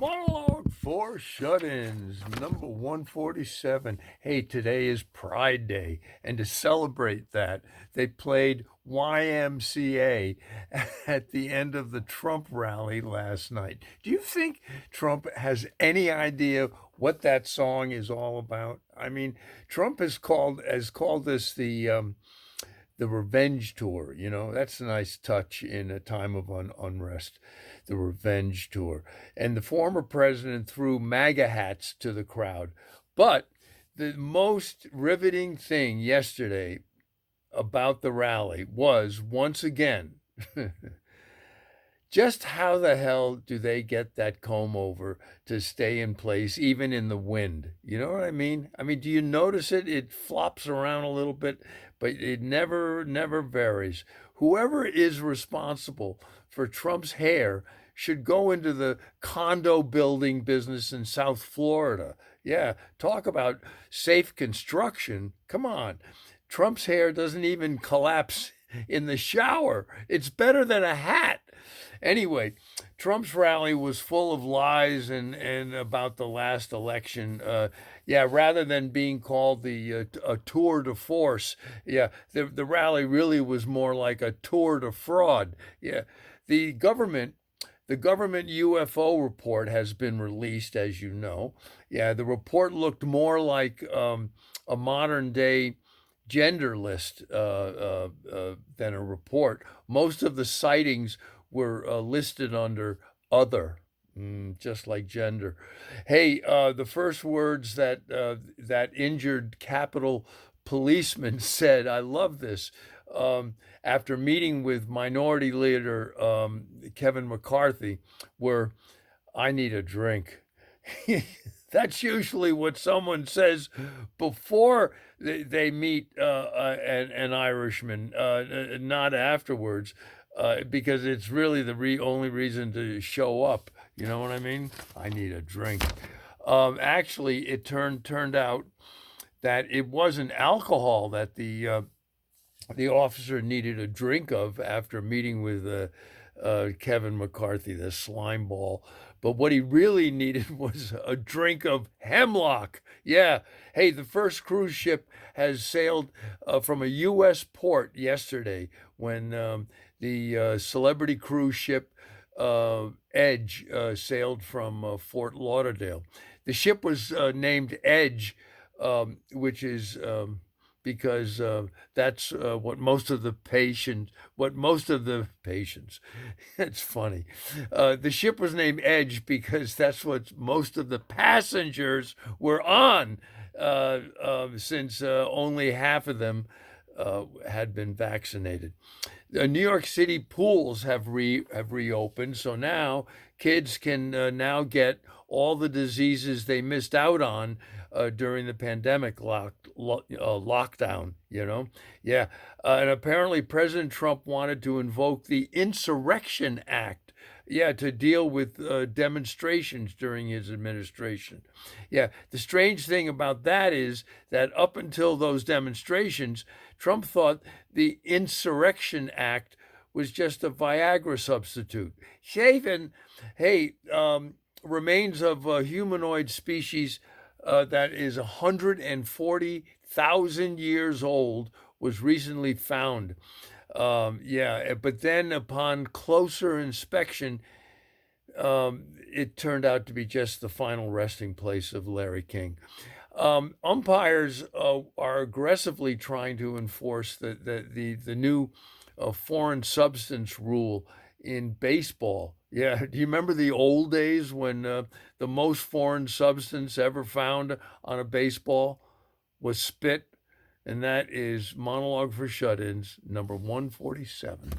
Monologue for Shut-Ins, number 147. Hey, today is Pride Day, and to celebrate that, they played YMCA at the end of the Trump rally last night. Do you think Trump has any idea what that song is all about? I mean, Trump has called this the revenge tour. That's a nice touch in a time of unrest. The revenge tour. And the former president threw MAGA hats to the crowd. But the most riveting thing yesterday about the rally was, once again, just how the hell do they get that comb over to stay in place even in the wind? You know what I mean? I mean, do you notice it? It flops around a little bit, but it never varies. Whoever is responsible for Trump's hair should go into the condo building business in South Florida. Yeah, talk about safe construction. Come on. Trump's hair doesn't even collapse in the shower. It's better than a hat. Anyway, Trump's rally was full of lies and about the last election. Yeah, rather than being called a tour de force, yeah, the rally really was more like a tour de fraud. Yeah, the government. The government UFO report has been released, as you know. Yeah, the report looked more like a modern day gender list than a report. Most of the sightings were listed under other, just like gender. Hey, the first words that injured Capitol policeman said, I love this, after meeting with Minority Leader Kevin McCarthy, were, I need a drink. That's usually what someone says before they meet an Irishman, not afterwards, because it's really the only reason to show up. You know what I mean? I need a drink. Actually, it turned out that it wasn't alcohol that the officer needed a drink of after meeting with Kevin McCarthy, the slime ball. But what he really needed was a drink of hemlock. Yeah. Hey, the first cruise ship has sailed from a U.S. port yesterday when the celebrity cruise ship Edge sailed from Fort Lauderdale. The ship was named Edge, which is because that's what most of the patients, it's funny. The ship was named Edge because that's what most of the passengers were on, since only half of them had been vaccinated. The New York City pools have reopened, so now kids can now get all the diseases they missed out on during the pandemic lockdown. Yeah. And apparently President Trump wanted to invoke the Insurrection Act, yeah, to deal with demonstrations during his administration. Yeah, the strange thing about that is that up until those demonstrations, Trump thought the Insurrection Act was just a Viagra substitute. Shaven, hey, remains of a humanoid species that is 140,000 years old was recently found. Yeah, but then upon closer inspection, it turned out to be just the final resting place of Larry King. Umpires are aggressively trying to enforce the new foreign substance rule in baseball. Yeah, do you remember the old days when the most foreign substance ever found on a baseball was spit? And that is Monologue for Shut-Ins, number 147.